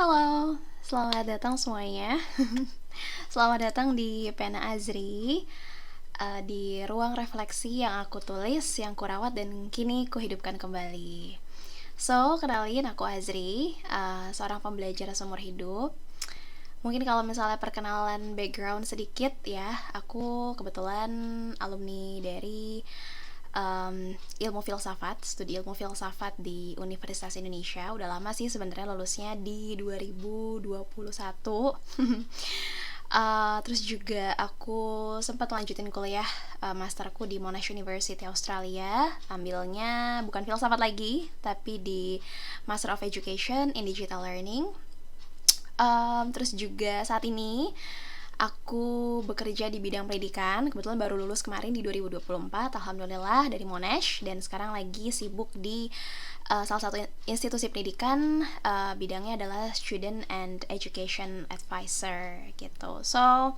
Halo, selamat datang semuanya. Selamat datang di Pena Azri, di ruang refleksi yang aku tulis, yang kurawat dan kini kuhidupkan kembali. So, kenalin aku Azri, seorang pembelajar seumur hidup. Mungkin kalau misalnya perkenalan background sedikit ya, aku kebetulan alumni dari ilmu filsafat, studi ilmu filsafat di Universitas Indonesia. Udah lama sih sebenarnya, lulusnya di 2021. Terus juga aku sempat lanjutin kuliah masterku di Monash University Australia. Ambilnya bukan filsafat lagi, tapi di Master of Education in Digital Learning. Terus juga saat ini aku bekerja di bidang pendidikan. Kebetulan baru lulus kemarin di 2024, alhamdulillah, dari Monash. Dan sekarang lagi sibuk di salah satu institusi pendidikan. Bidangnya adalah Student and Education Advisor gitu. So,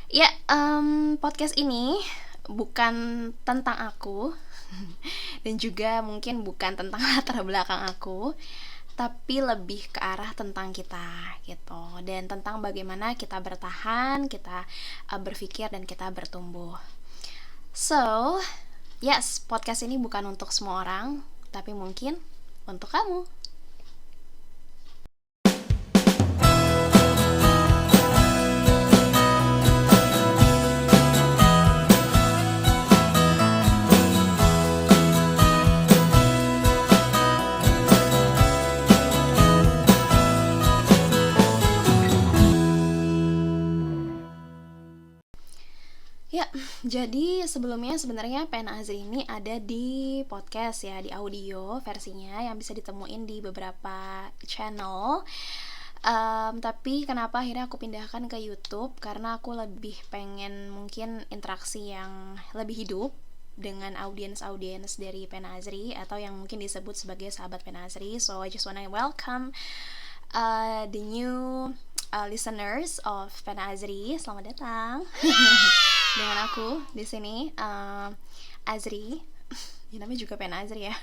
ya, podcast ini bukan tentang aku dan juga mungkin bukan tentang latar belakang aku, tapi lebih ke arah tentang kita gitu, dan tentang bagaimana kita bertahan, kita berpikir dan kita bertumbuh. So, yes, podcast ini bukan untuk semua orang, tapi mungkin untuk kamu. Ya, jadi sebelumnya sebenarnya Pena Azri ini ada di podcast ya, di audio versinya yang bisa ditemuin di beberapa channel. Tapi kenapa akhirnya aku pindahkan ke YouTube? Karena aku lebih pengen mungkin interaksi yang lebih hidup dengan audiens dari Pena Azri, atau yang mungkin disebut sebagai sahabat Pena Azri. So I just wanna welcome the new listeners of Pena Azri. Selamat datang. Dengan aku di sini, Azri. Ya, namanya juga Pena Azri ya.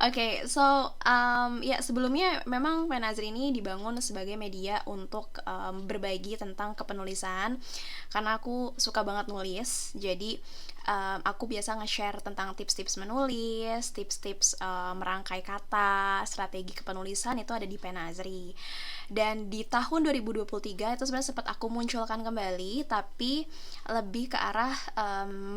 Oke, so ya, sebelumnya memang Pena Azri ini dibangun sebagai media untuk berbagi tentang kepenulisan, karena aku suka banget nulis. Jadi aku biasa nge-share tentang tips-tips menulis, tips-tips merangkai kata, strategi kepenulisan, itu ada di Pena Azri. Dan di tahun 2023 itu sebenarnya sempat aku munculkan kembali, tapi lebih ke arah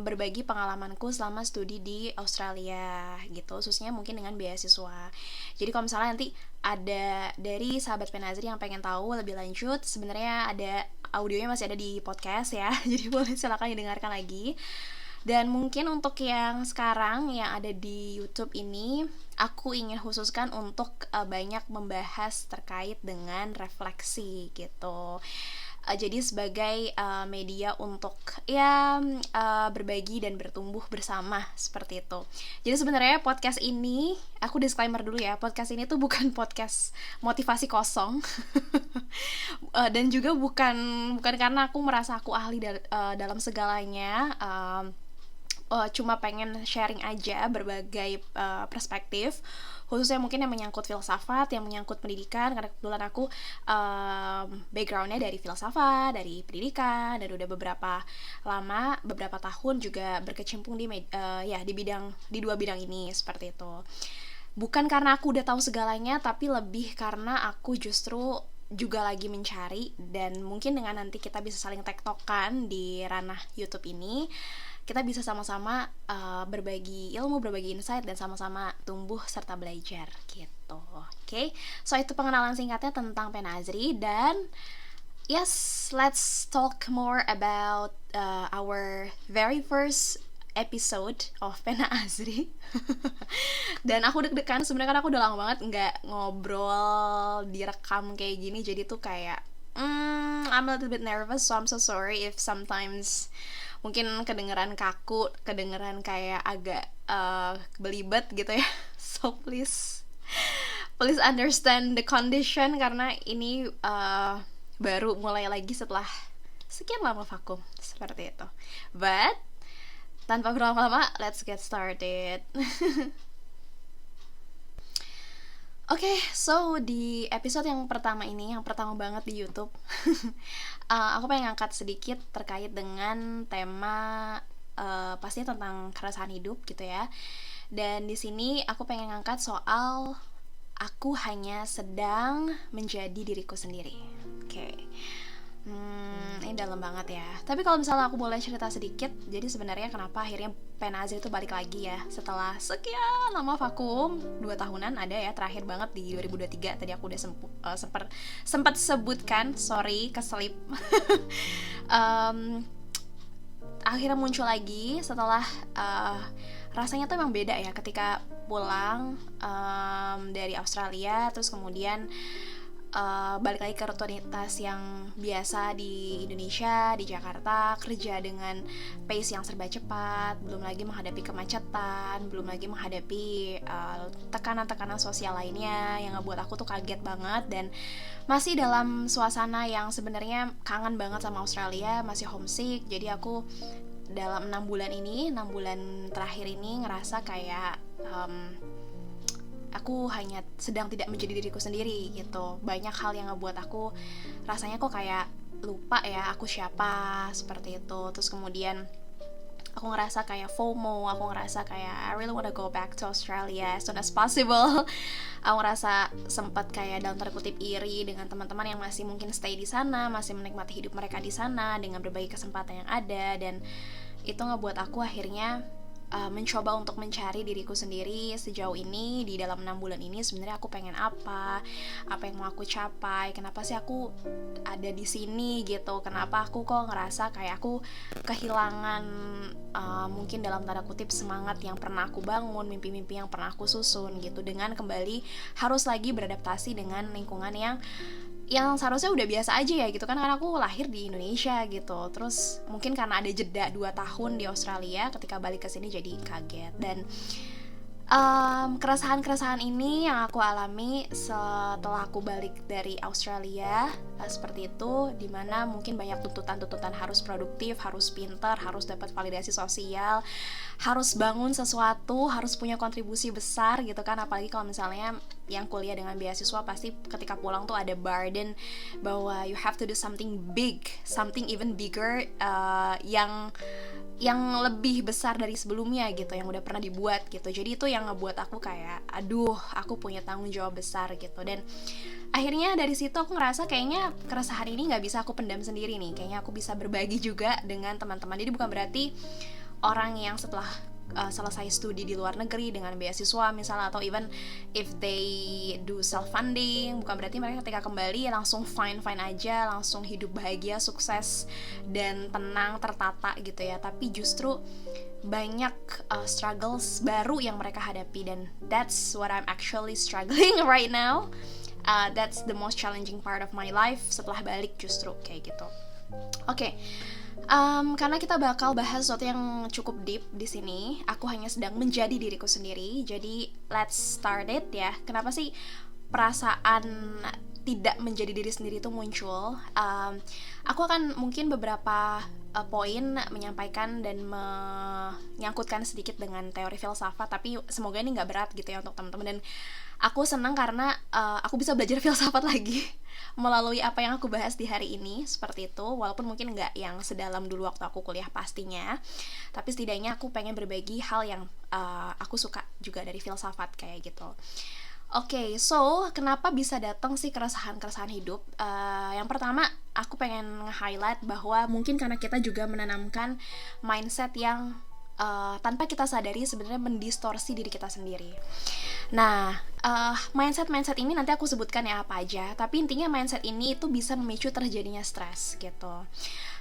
berbagi pengalamanku selama studi di Australia gitu, khususnya mungkin dengan beasiswa. Jadi kalau misalnya nanti ada dari sahabat Pena Azri yang pengen tahu lebih lanjut, sebenarnya ada audionya, masih ada di podcast ya. Jadi boleh silakan didengarkan lagi. Dan mungkin untuk yang sekarang yang ada di YouTube ini, aku ingin khususkan untuk banyak membahas terkait dengan refleksi gitu. Jadi sebagai media untuk ya berbagi dan bertumbuh bersama, seperti itu. Jadi sebenarnya podcast ini, aku disclaimer dulu ya, podcast ini tuh bukan podcast motivasi kosong. Dan juga bukan karena aku merasa aku ahli dalam segalanya. Cuma pengen sharing aja berbagai perspektif, khususnya mungkin yang menyangkut filsafat, yang menyangkut pendidikan, karena kebetulan aku backgroundnya dari filsafat, dari pendidikan, dan udah beberapa tahun juga berkecimpung di dua bidang ini, seperti itu. Bukan karena aku udah tahu segalanya, tapi lebih karena aku justru juga lagi mencari, dan mungkin dengan nanti kita bisa saling tektokan di ranah YouTube ini, kita bisa sama-sama berbagi ilmu, berbagi insight, dan sama-sama tumbuh serta belajar gitu. Oke, so itu pengenalan singkatnya tentang Pena Azri. Dan yes, let's talk more about our very first episode of Pena Azri. Dan aku deg-degan sebenarnya, kan aku udah lama banget nggak ngobrol direkam kayak gini, jadi tuh kayak I'm a little bit nervous, so I'm so sorry if sometimes mungkin kedengeran kaku, kedengeran kayak agak belibet gitu ya. So please understand the condition, karena ini baru mulai lagi setelah sekian lama vakum, seperti itu. But tanpa berlama-lama, let's get started. Oke, so di episode yang pertama ini, yang pertama banget di YouTube, aku pengen ngangkat sedikit terkait dengan tema pastinya tentang keresahan hidup gitu ya. Dan di sini aku pengen ngangkat soal aku hanya sedang menjadi diriku sendiri. Oke. Ini dalam banget ya. Tapi kalau misalnya aku boleh cerita sedikit, jadi sebenarnya kenapa akhirnya Penazir itu balik lagi ya setelah sekian lama vakum 2 tahunan ada ya, terakhir banget di 2023. Tadi aku udah sempat sebutkan, sorry keselip. Akhirnya muncul lagi setelah rasanya tuh emang beda ya ketika pulang dari Australia, terus kemudian balik lagi ke rutinitas yang biasa di Indonesia, di Jakarta, kerja dengan pace yang serba cepat, belum lagi menghadapi kemacetan, belum lagi menghadapi tekanan-tekanan sosial lainnya yang ngebuat aku tuh kaget banget, dan masih dalam suasana yang sebenarnya kangen banget sama Australia, masih homesick. Jadi aku dalam 6 bulan terakhir ini ngerasa kayak aku hanya sedang tidak menjadi diriku sendiri gitu. Banyak hal yang ngebuat aku rasanya kok kayak lupa ya aku siapa, seperti itu. Terus kemudian aku ngerasa kayak FOMO, aku ngerasa kayak I really wanna go back to Australia as soon as possible. Aku ngerasa sempat kayak dalam tanda kutip iri dengan teman-teman yang masih mungkin stay di sana, masih menikmati hidup mereka di sana dengan berbagai kesempatan yang ada, dan itu ngebuat aku akhirnya mencoba untuk mencari diriku sendiri sejauh ini. Di dalam 6 bulan ini sebenarnya aku pengen apa yang mau aku capai, kenapa sih aku ada di sini gitu, kenapa aku kok ngerasa kayak aku kehilangan mungkin dalam tanda kutip semangat yang pernah aku bangun, mimpi-mimpi yang pernah aku susun gitu, dengan kembali harus lagi beradaptasi dengan lingkungan yang seharusnya udah biasa aja ya gitu kan, karena aku lahir di Indonesia gitu. Terus mungkin karena ada jeda 2 tahun di Australia, ketika balik ke sini jadi kaget. Dan keresahan ini yang aku alami setelah aku balik dari Australia, seperti itu, dimana mungkin banyak tuntutan harus produktif, harus pintar, harus dapat validasi sosial, harus bangun sesuatu, harus punya kontribusi besar gitu kan. Apalagi kalau misalnya yang kuliah dengan beasiswa, pasti ketika pulang tuh ada burden bahwa you have to do something big, something even bigger, yang lebih besar dari sebelumnya gitu, yang udah pernah dibuat gitu. Jadi itu yang ngebuat aku kayak aduh, aku punya tanggung jawab besar gitu. Dan akhirnya dari situ aku ngerasa kayaknya keresahan ini gak bisa aku pendam sendiri nih, kayaknya aku bisa berbagi juga dengan teman-teman. Jadi bukan berarti orang yang setelah selesai studi di luar negeri dengan beasiswa misalnya, atau even if they do self funding, bukan berarti mereka ketika kembali langsung fine aja, langsung hidup bahagia, sukses dan tenang, tertata gitu ya. Tapi justru banyak struggles baru yang mereka hadapi, dan that's what I'm actually struggling right now. That's the most challenging part of my life setelah balik, justru kayak gitu. Oke. Karena kita bakal bahas sesuatu yang cukup deep di sini, aku hanya sedang menjadi diriku sendiri. Jadi let's start it ya. Kenapa sih perasaan tidak menjadi diri sendiri itu muncul? Aku akan mungkin beberapa poin menyampaikan dan menyangkutkan sedikit dengan teori filsafat, tapi semoga ini nggak berat gitu ya untuk teman-teman. Dan aku senang karena aku bisa belajar filsafat lagi melalui apa yang aku bahas di hari ini, seperti itu. Walaupun mungkin nggak yang sedalam dulu waktu aku kuliah pastinya, tapi setidaknya aku pengen berbagi hal yang aku suka juga dari filsafat kayak gitu. Oke, so kenapa bisa datang sih keresahan hidup? Yang pertama, aku pengen nge-highlight bahwa mungkin karena kita juga menanamkan mindset yang tanpa kita sadari sebenarnya mendistorsi diri kita sendiri. Nah, mindset ini nanti aku sebutkan ya apa aja, tapi intinya mindset ini itu bisa memicu terjadinya stres gitu.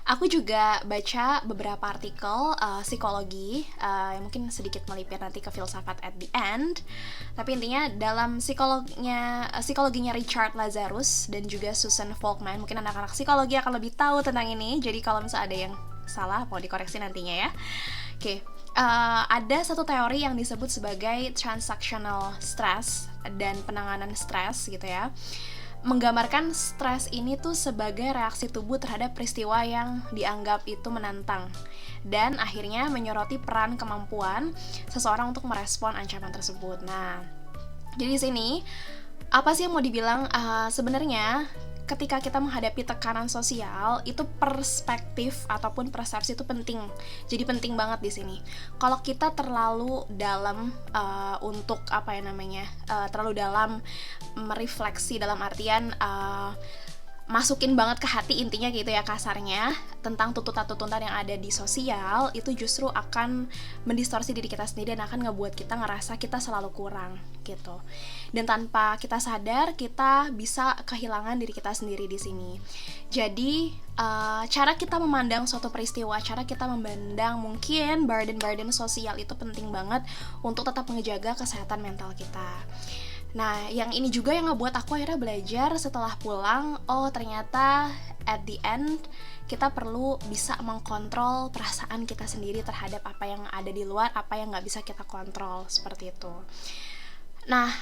Aku juga baca beberapa artikel psikologi yang mungkin sedikit melipir nanti ke filsafat at the end. Tapi intinya dalam psikologinya Richard Lazarus dan juga Susan Folkman, mungkin anak-anak psikologi akan lebih tahu tentang ini. Jadi kalau misalnya ada yang salah, mau dikoreksi nantinya ya. Oke. Ada satu teori yang disebut sebagai transactional stress dan penanganan stres gitu ya, menggambarkan stres ini tuh sebagai reaksi tubuh terhadap peristiwa yang dianggap itu menantang, dan akhirnya menyoroti peran kemampuan seseorang untuk merespon ancaman tersebut. Nah, jadi di sini Apa sih yang mau dibilang? Sebenarnya ketika kita menghadapi tekanan sosial, itu perspektif ataupun persepsi itu penting. Jadi penting banget di sini. Kalau kita terlalu dalam untuk apa ya namanya, terlalu dalam merefleksi, dalam artian masukin banget ke hati, intinya gitu ya kasarnya, tentang tuntutan-tuntutan yang ada di sosial, itu justru akan mendistorsi diri kita sendiri dan akan ngebuat kita ngerasa kita selalu kurang gitu. Dan tanpa kita sadar, kita bisa kehilangan diri kita sendiri di sini. Jadi cara kita memandang suatu peristiwa, cara kita memandang mungkin burden-burden sosial itu penting banget untuk tetap menjaga kesehatan mental kita. Nah, yang ini juga yang ngebuat aku akhirnya belajar setelah pulang, oh ternyata at the end kita perlu bisa mengkontrol perasaan kita sendiri terhadap apa yang ada di luar, apa yang nggak bisa kita kontrol, seperti itu. Nah,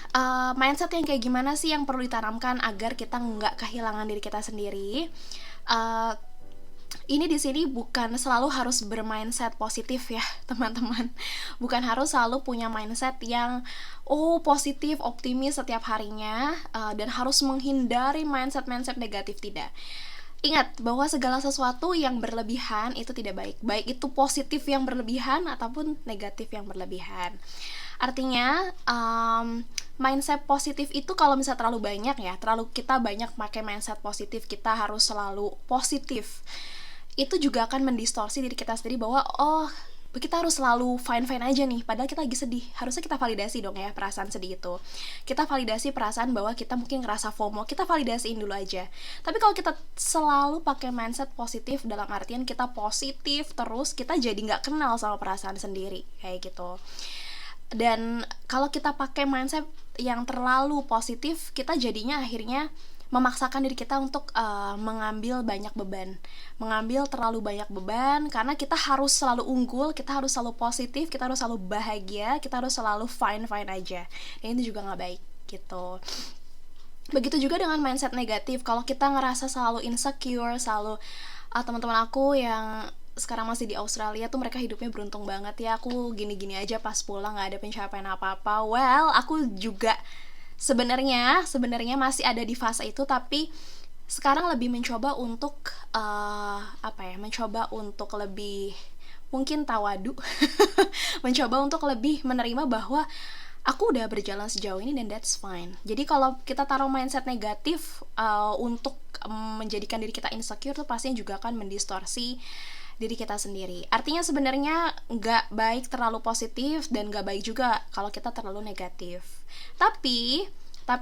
mindset yang kayak gimana sih yang perlu ditanamkan agar kita nggak kehilangan diri kita sendiri? Ini di sini bukan selalu harus bermindset positif ya teman-teman. Bukan harus selalu punya mindset yang positif, optimis setiap harinya, dan harus menghindari mindset negatif, tidak. Ingat bahwa segala sesuatu yang berlebihan itu tidak baik. Baik itu positif yang berlebihan ataupun negatif yang berlebihan. Artinya mindset positif itu kalau misalnya terlalu banyak ya, terlalu kita banyak pakai mindset positif, kita harus selalu positif, itu juga akan mendistorsi diri kita sendiri bahwa kita harus selalu fine-fine aja nih, padahal kita lagi sedih. Harusnya kita validasi dong ya perasaan sedih itu. Kita validasi perasaan bahwa kita mungkin ngerasa FOMO, kita validasiin dulu aja. Tapi kalau kita selalu pakai mindset positif, dalam artian kita positif terus, kita jadi nggak kenal sama perasaan sendiri, kayak gitu. Dan kalau kita pakai mindset yang terlalu positif, kita jadinya akhirnya memaksakan diri kita untuk mengambil terlalu banyak beban, karena kita harus selalu unggul, kita harus selalu positif, kita harus selalu bahagia, kita harus selalu fine aja. Dan itu juga nggak baik gitu. Begitu juga dengan mindset negatif. Kalau kita ngerasa selalu insecure, selalu teman-teman aku yang sekarang masih di Australia tuh mereka hidupnya beruntung banget ya, aku gini-gini aja pas pulang nggak ada pencapaian apa-apa. Well, aku juga sebenarnya masih ada di fase itu, tapi sekarang lebih mencoba untuk mencoba untuk lebih mungkin tawadu mencoba untuk lebih menerima bahwa aku udah berjalan sejauh ini dan that's fine. Jadi kalau kita taruh mindset negatif untuk menjadikan diri kita insecure tuh pastinya juga akan mendistorsi diri kita sendiri. Artinya sebenarnya nggak baik terlalu positif dan nggak baik juga kalau kita terlalu negatif. Tapi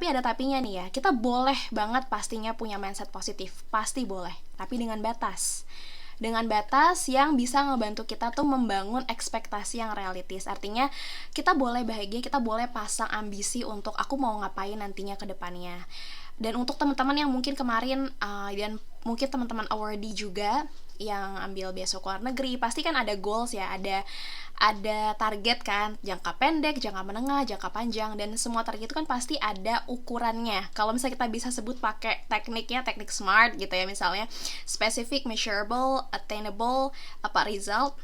ada tapinya nih ya. Kita boleh banget pastinya punya mindset positif. Pasti boleh. Tapi dengan batas. Dengan batas yang bisa ngebantu kita tuh membangun ekspektasi yang realistis. Artinya kita boleh bahagia, kita boleh pasang ambisi untuk aku mau ngapain nantinya ke depannya. Dan untuk teman-teman yang mungkin kemarin dan mungkin teman-teman awardee juga yang ambil beasiswa luar negeri, pasti kan ada goals ya, ada target kan, jangka pendek, jangka menengah, jangka panjang, dan semua target itu kan pasti ada ukurannya. Kalau misalnya kita bisa sebut pakai teknik SMART gitu ya, misalnya specific, measurable, attainable, result.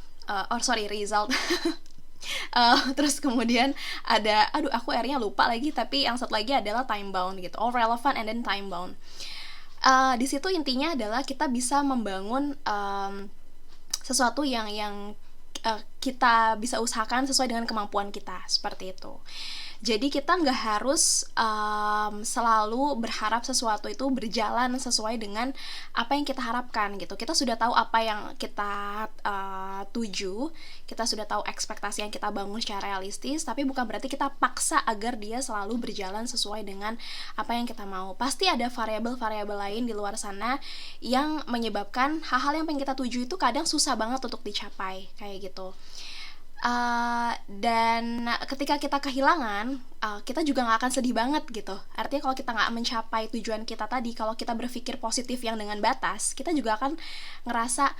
Terus kemudian ada, aku R-nya lupa lagi, tapi yang satu lagi adalah time bound gitu, relevant and then time bound. Di situ intinya adalah kita bisa membangun sesuatu yang kita bisa usahakan sesuai dengan kemampuan kita, seperti itu. Jadi kita nggak harus selalu berharap sesuatu itu berjalan sesuai dengan apa yang kita harapkan gitu. Kita sudah tahu apa yang kita tuju, kita sudah tahu ekspektasi yang kita bangun secara realistis, tapi bukan berarti kita paksa agar dia selalu berjalan sesuai dengan apa yang kita mau. Pasti ada variabel-variabel lain di luar sana yang menyebabkan hal-hal yang pengen kita tuju itu kadang susah banget untuk dicapai, kayak gitu. Dan ketika kita kehilangan, kita juga gak akan sedih banget gitu. Artinya kalau kita gak mencapai tujuan kita tadi, kalau kita berpikir positif yang dengan batas, kita juga akan ngerasa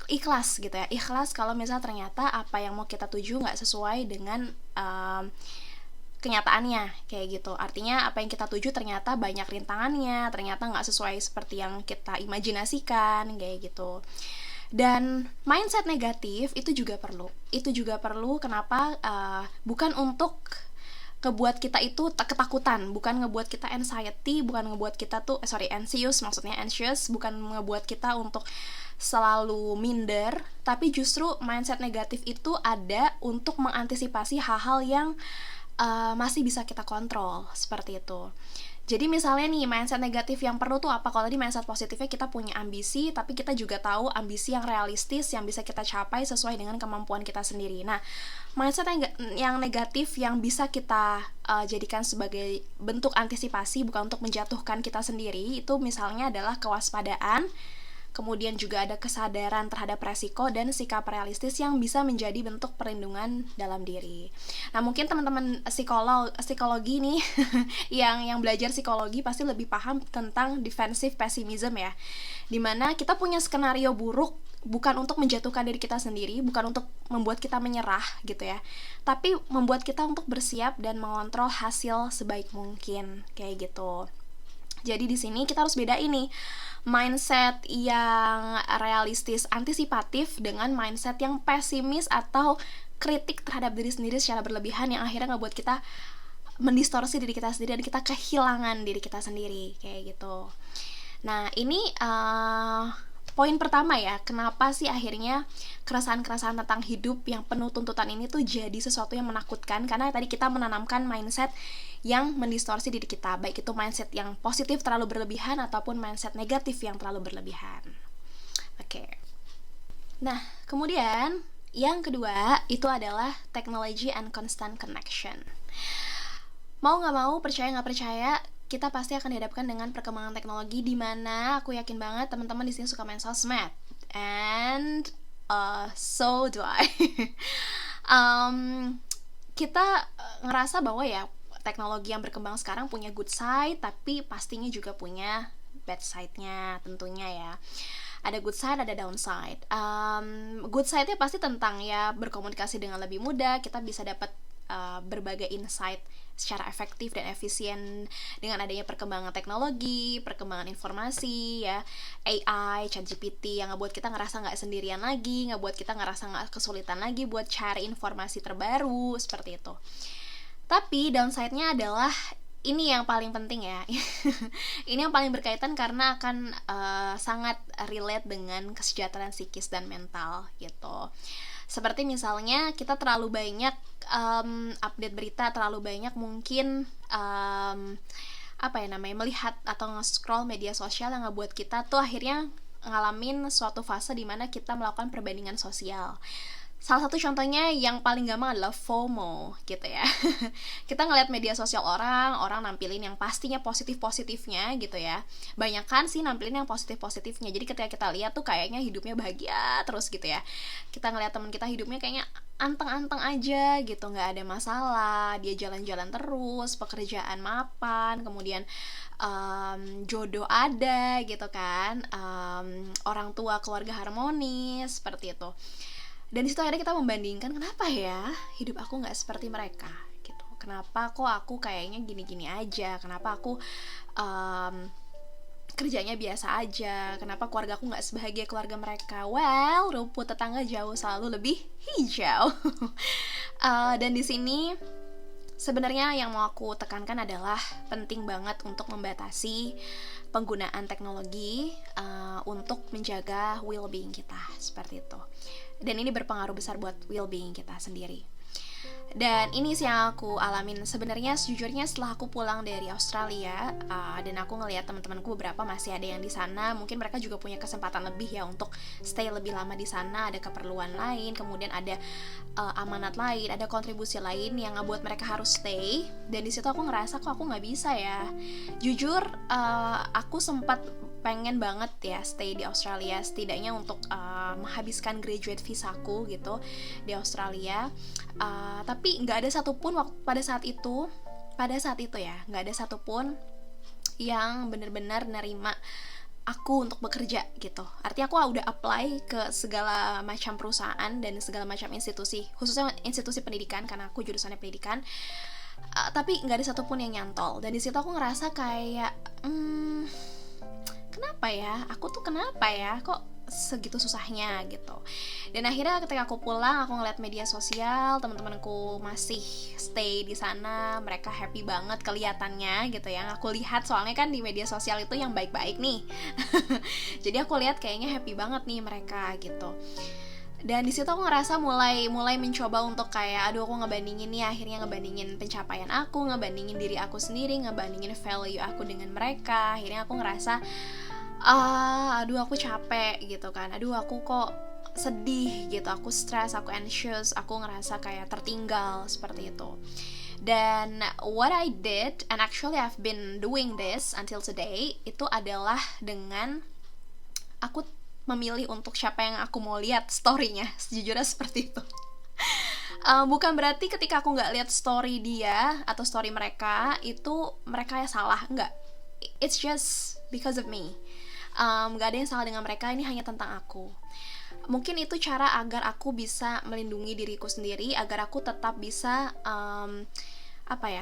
ikhlas gitu ya. Ikhlas kalau misalnya ternyata apa yang mau kita tuju gak sesuai dengan kenyataannya, kayak gitu. Artinya apa yang kita tuju ternyata banyak rintangannya, ternyata gak sesuai seperti yang kita imajinasikan, kayak gitu. Dan mindset negatif itu juga perlu. Kenapa? Bukan untuk ngebuat kita itu ketakutan, bukan ngebuat kita anxiety, bukan ngebuat kita tuh anxious, bukan ngebuat kita untuk selalu minder, tapi justru mindset negatif itu ada untuk mengantisipasi hal-hal yang masih bisa kita kontrol, seperti itu. Jadi misalnya nih, mindset negatif yang perlu tuh apa? Kalau tadi mindset positifnya kita punya ambisi, tapi kita juga tahu ambisi yang realistis, yang bisa kita capai sesuai dengan kemampuan kita sendiri. Nah, mindset yang negatif yang bisa kita jadikan sebagai bentuk antisipasi, bukan untuk menjatuhkan kita sendiri, itu misalnya adalah kewaspadaan, kemudian juga ada kesadaran terhadap resiko dan sikap realistis yang bisa menjadi bentuk perlindungan dalam diri. Nah, mungkin teman-teman psikologi nih yang belajar psikologi pasti lebih paham tentang defensive pessimism ya. Dimana kita punya skenario buruk bukan untuk menjatuhkan diri kita sendiri, bukan untuk membuat kita menyerah gitu ya, tapi membuat kita untuk bersiap dan mengontrol hasil sebaik mungkin, kayak gitu. Jadi di sini kita harus beda ini, mindset yang realistis, antisipatif dengan mindset yang pesimis atau kritik terhadap diri sendiri secara berlebihan yang akhirnya ngebuat kita mendistorsi diri kita sendiri dan kita kehilangan diri kita sendiri, kayak gitu. Nah, ini poin pertama ya, kenapa sih akhirnya keresahan-keresahan tentang hidup yang penuh tuntutan ini tuh jadi sesuatu yang menakutkan, karena tadi kita menanamkan mindset yang mendistorsi diri kita, baik itu mindset yang positif terlalu berlebihan ataupun mindset negatif yang terlalu berlebihan. Oke. Nah, kemudian yang kedua itu adalah technology and constant connection. Mau nggak mau, percaya nggak percaya, kita pasti akan dihadapkan dengan perkembangan teknologi, di mana aku yakin banget teman-teman di sini suka main sosmed, and so do I. Kita ngerasa bahwa ya teknologi yang berkembang sekarang punya good side, tapi pastinya juga punya bad side-nya tentunya ya. Ada good side, ada downside. Good side-nya pasti tentang ya berkomunikasi dengan lebih mudah, kita bisa dapat berbagai insight secara efektif dan efisien dengan adanya perkembangan teknologi, perkembangan informasi ya, AI, ChatGPT yang ngebuat kita ngerasa nggak sendirian lagi, ngebuat kita ngerasa nggak kesulitan lagi buat cari informasi terbaru, seperti itu. Tapi downside-nya adalah ini yang paling penting ya. Ini yang paling berkaitan karena akan sangat relate dengan kesejahteraan psikis dan mental gitu. Seperti misalnya kita terlalu banyak update berita, terlalu banyak mungkin melihat atau nge-scroll media sosial yang ngebuat kita tuh akhirnya ngalamin suatu fase di mana kita melakukan perbandingan sosial. Salah satu contohnya yang paling gampang adalah FOMO gitu ya. Kita ngeliat media sosial orang nampilin yang pastinya positif-positifnya gitu ya. Banyakan sih nampilin yang positif-positifnya. Jadi ketika kita lihat tuh kayaknya hidupnya bahagia terus gitu ya. Kita ngeliat teman kita hidupnya kayaknya anteng-anteng aja gitu, nggak ada masalah, dia jalan-jalan terus, pekerjaan mapan, kemudian jodoh ada gitu kan, orang tua keluarga harmonis, seperti itu. Dan disitu akhirnya kita membandingkan, kenapa ya hidup aku nggak seperti mereka gitu, kenapa kok aku kayaknya gini-gini aja, kenapa aku kerjanya biasa aja, kenapa keluarga aku nggak sebahagia keluarga mereka. Well, rumput tetangga jauh selalu lebih hijau. Dan di sini sebenarnya yang mau aku tekankan adalah penting banget untuk membatasi penggunaan teknologi untuk menjaga well-being kita, seperti itu. Dan ini berpengaruh besar buat well-being kita sendiri. Dan ini sih yang aku alamin sebenarnya sejujurnya setelah aku pulang dari Australia, dan aku ngelihat teman-temanku beberapa masih ada yang di sana, mungkin mereka juga punya kesempatan lebih ya untuk stay lebih lama di sana, ada keperluan lain, kemudian ada amanat lain, ada kontribusi lain yang ngebuat mereka harus stay. Dan di situ aku ngerasa kok aku nggak bisa ya. Jujur aku sempat pengen banget ya stay di Australia, setidaknya untuk menghabiskan graduate visaku gitu di Australia. Tapi nggak ada satupun pada saat itu ya, nggak ada satupun yang benar-benar nerima aku untuk bekerja gitu. Artinya aku udah apply ke segala macam perusahaan dan segala macam institusi, khususnya institusi pendidikan karena aku jurusannya pendidikan. Tapi nggak ada satupun yang nyantol. Dan di situ aku ngerasa kayak kenapa ya? Aku tuh kenapa ya? Kok segitu susahnya gitu. Dan akhirnya ketika aku pulang, aku ngeliat media sosial, teman-temanku masih stay di sana, mereka happy banget kelihatannya gitu ya. Aku lihat soalnya kan di media sosial itu yang baik-baik nih. Jadi aku lihat kayaknya happy banget nih mereka gitu. Dan di situ aku ngerasa mulai mencoba untuk kayak aduh aku ngebandingin nih, akhirnya ngebandingin pencapaian aku, ngebandingin diri aku sendiri, ngebandingin value aku dengan mereka. Akhirnya aku ngerasa aduh aku capek gitu kan, aduh aku kok sedih gitu, aku stres, aku anxious, aku ngerasa kayak tertinggal seperti itu. Dan what I did, and actually I've been doing this until today, itu adalah dengan aku memilih untuk siapa yang aku mau lihat story-nya, sejujurnya seperti itu. Bukan berarti ketika aku nggak lihat story dia atau story mereka itu mereka yang salah, enggak. It's just because of me. Gak ada yang salah dengan mereka, ini hanya tentang aku. Mungkin itu cara agar aku bisa melindungi diriku sendiri, agar aku tetap bisa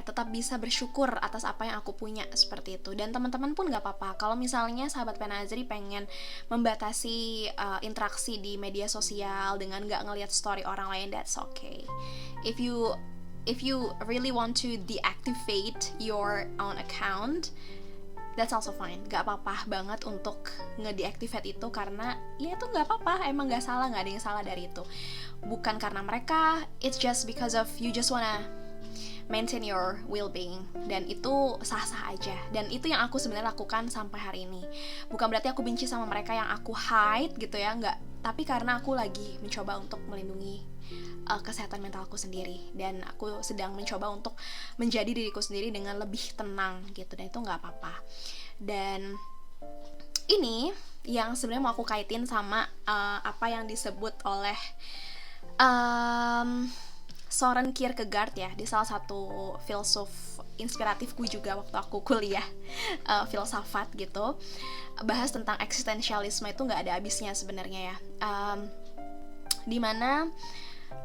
tetap bisa bersyukur atas apa yang aku punya, seperti itu. Dan teman-teman pun gak apa-apa kalau misalnya sahabat Pen Azri pengen membatasi interaksi di media sosial dengan gak ngelihat story orang lain, that's okay. If you really want to deactivate your own account, that's also fine, gak apa-apa banget untuk nge-deactivate itu, karena ya itu gak apa-apa, emang gak salah, gak ada yang salah dari itu. Bukan karena mereka, it's just because of you just wanna maintain your well-being, dan itu sah-sah aja. Dan itu yang aku sebenarnya lakukan sampai hari ini. Bukan berarti aku benci sama mereka yang aku hide gitu ya, enggak. Tapi karena aku lagi mencoba untuk melindungi kesehatan mentalku sendiri, dan aku sedang mencoba untuk menjadi diriku sendiri dengan lebih tenang gitu, dan itu nggak apa-apa. Dan ini yang sebenarnya mau aku kaitin sama apa yang disebut oleh Soren Kierkegaard ya, di salah satu filsuf inspiratifku juga waktu aku kuliah filsafat gitu, bahas tentang eksistensialisme itu nggak ada habisnya sebenarnya ya. Dimana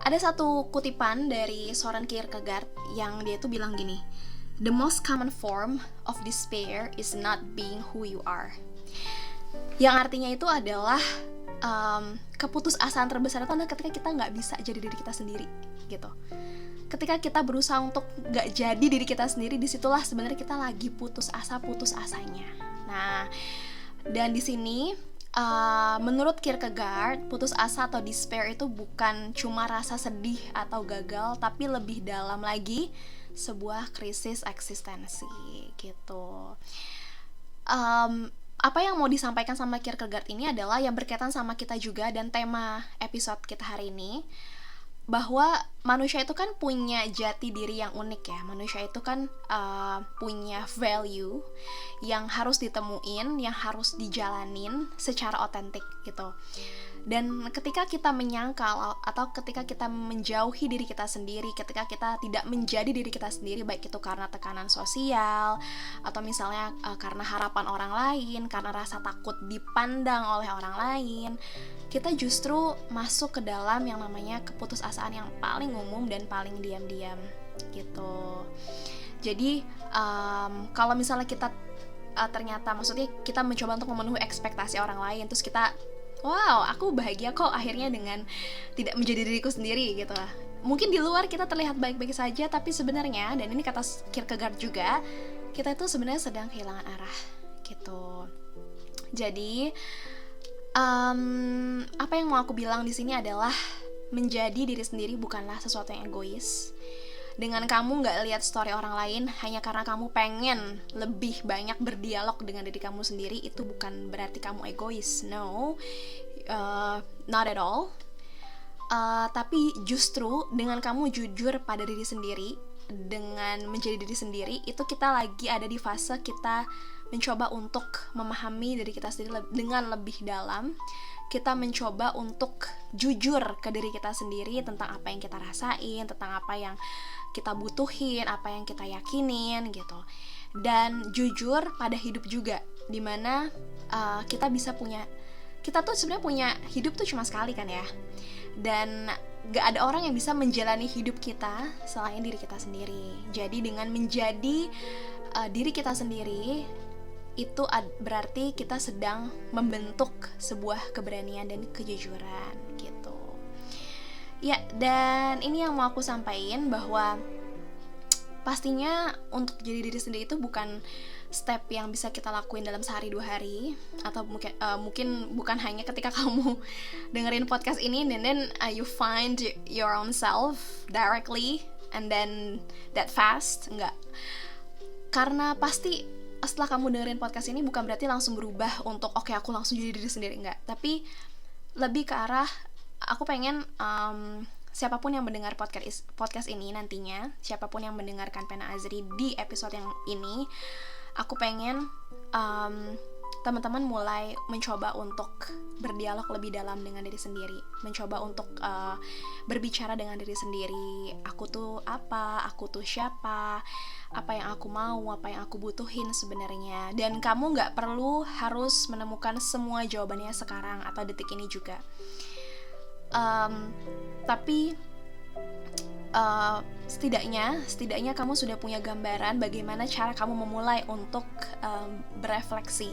ada satu kutipan dari Soren Kierkegaard yang dia tuh bilang gini, the most common form of despair is not being who you are. Yang artinya itu adalah keputusasaan terbesar itu adalah ketika kita nggak bisa jadi diri kita sendiri gitu. Ketika kita berusaha untuk nggak jadi diri kita sendiri, disitulah sebenarnya kita lagi putus asanya. Nah, dan di sini menurut Kierkegaard, putus asa atau despair itu bukan cuma rasa sedih atau gagal, tapi lebih dalam lagi sebuah krisis eksistensi gitu. Apa yang mau disampaikan sama Kierkegaard ini adalah yang berkaitan sama kita juga, dan tema episode kita hari ini, bahwa manusia itu kan punya jati diri yang unik ya. Manusia itu kan punya value yang harus ditemuin, yang harus dijalanin secara otentik gitu. Dan ketika kita menyangkal atau ketika kita menjauhi diri kita sendiri, ketika kita tidak menjadi diri kita sendiri, baik itu karena tekanan sosial atau misalnya karena harapan orang lain, karena rasa takut dipandang oleh orang lain, kita justru masuk ke dalam yang namanya keputusasaan yang paling umum dan paling diam-diam gitu. Jadi kalau misalnya kita ternyata, maksudnya kita mencoba untuk memenuhi ekspektasi orang lain, terus kita wow, aku bahagia kok akhirnya dengan tidak menjadi diriku sendiri gitu lah. Mungkin di luar kita terlihat baik-baik saja, tapi sebenarnya, dan ini kata Kierkegaard juga, kita itu sebenarnya sedang kehilangan arah gitu. Jadi apa yang mau aku bilang di sini adalah menjadi diri sendiri bukanlah sesuatu yang egois. Dengan kamu gak lihat story orang lain hanya karena kamu pengen lebih banyak berdialog dengan diri kamu sendiri, itu bukan berarti kamu egois. No, not at all. Tapi justru dengan kamu jujur pada diri sendiri, dengan menjadi diri sendiri, itu kita lagi ada di fase kita mencoba untuk memahami diri kita sendiri dengan lebih dalam. Kita mencoba untuk jujur ke diri kita sendiri tentang apa yang kita rasain, tentang apa yang kita butuhin, apa yang kita yakinin gitu. Dan jujur pada hidup juga, dimana kita bisa punya, kita tuh sebenarnya punya hidup tuh cuma sekali kan ya. Dan gak ada orang yang bisa menjalani hidup kita selain diri kita sendiri. Jadi dengan menjadi diri kita sendiri, berarti kita sedang membentuk sebuah keberanian dan kejujuran gitu. Ya, dan ini yang mau aku sampaikan, bahwa pastinya untuk jadi diri sendiri itu bukan step yang bisa kita lakuin dalam sehari 2 hari, atau mungkin bukan hanya ketika kamu dengerin podcast ini and then you find your own self directly and then that fast. Enggak, karena pasti setelah kamu dengerin podcast ini bukan berarti langsung berubah untuk oke, aku langsung jadi diri sendiri, enggak. Tapi lebih ke arah aku pengen siapapun yang mendengar podcast ini nantinya, siapapun yang mendengarkan Pena Azri di episode yang ini, aku pengen teman-teman mulai mencoba untuk berdialog lebih dalam dengan diri sendiri, mencoba untuk berbicara dengan diri sendiri. Aku tuh apa, aku tuh siapa, apa yang aku mau, apa yang aku butuhin sebenarnya. Dan kamu gak perlu harus menemukan semua jawabannya sekarang atau detik ini juga. Tapi setidaknya kamu sudah punya gambaran bagaimana cara kamu memulai untuk berefleksi,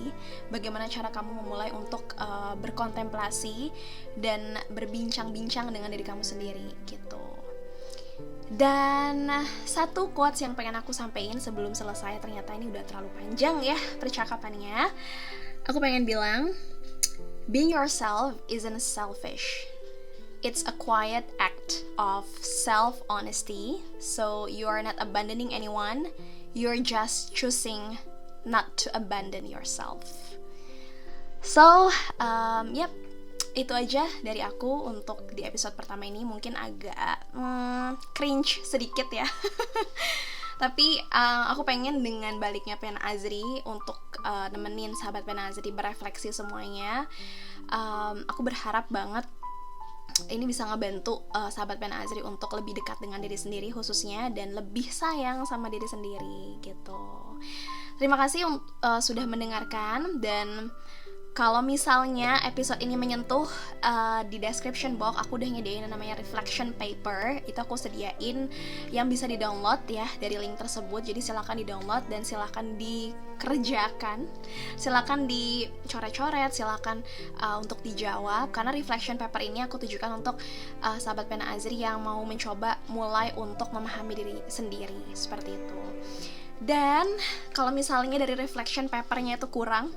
bagaimana cara kamu memulai untuk berkontemplasi dan berbincang-bincang dengan diri kamu sendiri gitu. Dan satu quotes yang pengen aku sampaikan sebelum selesai, ternyata ini udah terlalu panjang ya percakapannya. Aku pengen bilang, being yourself isn't selfish. It's a quiet act of self-honesty. So you are not abandoning anyone. You're just choosing not to abandon yourself. So, itu aja dari aku untuk di episode pertama ini. Mungkin agak cringe sedikit ya. Tapi aku pengen dengan baliknya Pena Azri untuk nemenin sahabat Pena Azri berefleksi semuanya. Aku berharap banget ini bisa ngebantu sahabat Pena Azri untuk lebih dekat dengan diri sendiri khususnya, dan lebih sayang sama diri sendiri gitu. Terima kasih sudah mendengarkan, dan kalau misalnya episode ini menyentuh, di description box aku udah nyediain namanya reflection paper. Itu aku sediain yang bisa di-download ya dari link tersebut. Jadi silakan di-download dan silakan dikerjakan, silakan dicoret-coret, silakan untuk dijawab. Karena reflection paper ini aku tujukan untuk sahabat Pena Azri yang mau mencoba mulai untuk memahami diri sendiri, seperti itu. Dan kalau misalnya dari reflection papernya itu kurang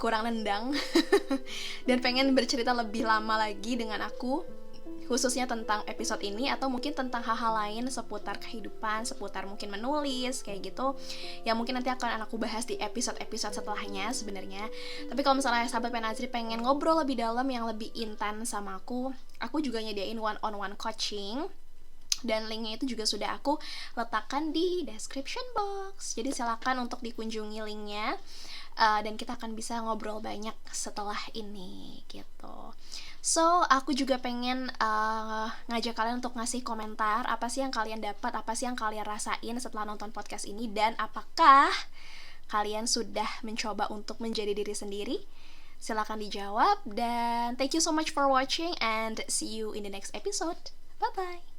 nendang dan pengen bercerita lebih lama lagi dengan aku, khususnya tentang episode ini atau mungkin tentang hal-hal lain seputar kehidupan, seputar mungkin menulis kayak gitu, yang mungkin nanti akan aku bahas di episode-episode setelahnya sebenarnya. Tapi kalau misalnya sahabat Pena Azri pengen ngobrol lebih dalam yang lebih intens sama aku juga nyediain one-on-one coaching. Dan linknya itu juga sudah aku letakkan di description box. Jadi silakan untuk dikunjungi linknya, dan kita akan bisa ngobrol banyak setelah ini gitu. So aku juga pengen ngajak kalian untuk ngasih komentar, apa sih yang kalian dapat, apa sih yang kalian rasain setelah nonton podcast ini, dan apakah kalian sudah mencoba untuk menjadi diri sendiri? Silakan dijawab, dan thank you so much for watching and see you in the next episode. Bye bye.